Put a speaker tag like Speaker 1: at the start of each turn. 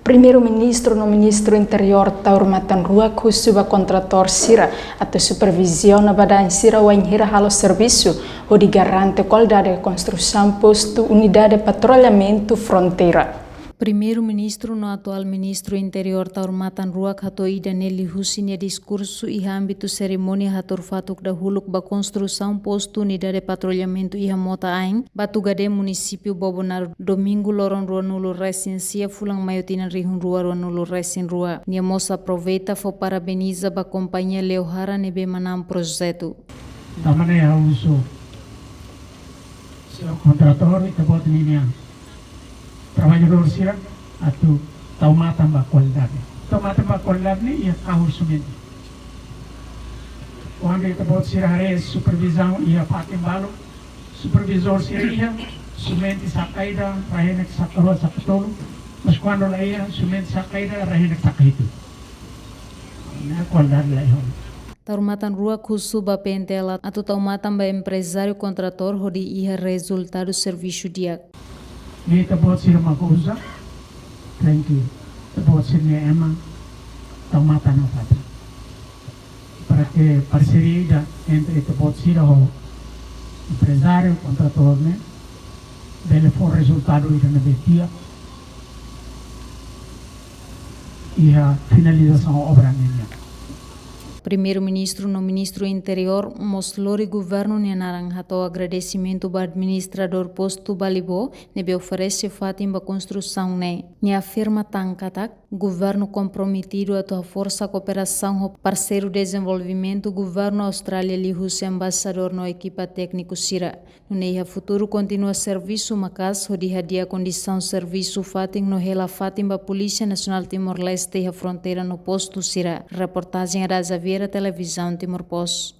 Speaker 1: Primeiro-ministro no Ministro Interior Taurmatan Rua Kusuba Contrator Sira atau supervisiona badan Sira Wanhira Halo Serviço o de garante qualidade de construção posto unidade de patrulhamento fronteira.
Speaker 2: Primeiro-ministro no atual ministro interior Taurmatan Rua Hatoi Daneli Hussein discurso e âmbito cerimônia hatur fatuk da huluk ba construção posto unidade de patrulhamento e mota ain Batugade município Bobonar domingo loron rua nulo recensia fulang mayotina rihun rua nulo recen rua. Nia moça aproveita fo parabeniza ba companhia Leohara nebe manam projeto.
Speaker 3: Da maneira uso seu contrator e tabot niya trabalhador sira atau taumatan ba qualidade. Taumatan ba qualidade ni ia kahul sumen. Quando ita bot sira hare supervisão ia patim balo supervisor sira ia sumen sa kaida rahenek sa karo sa katolo mas quando la ia sumen sa kaida rahenek sa kaito. Na qualidade la ia.
Speaker 2: Taurmatan Rua Kusuba Pentela atau taumatan ba empresário contrator hodi ia resultado serviço dia.
Speaker 3: Ni tabot sila mag-usa. Thank you. Tabot sila niya emang taumatan na pati. Para que parceria entre tabot sila o empresário, contrator, né? Dele for resultado ira na betia e a finalização da obra niya.
Speaker 2: Primeiro-ministro no ministro interior moslori governo nianarang hato agradecimento ba administrador posto Balibo nebe oferece fatim ba construção ne. Ni afirma tankatak governo comprometido a força cooperação ho parceiro desenvolvimento governo Austrália li hus embaixador no equipa técnico sira. No neia futuro continua serviço makas ho di hadia condição serviço fatim no hela fatim ba Polícia Nacional Timor-Leste a fronteira no posto sira. Reportagem da Televisão Timor-Post.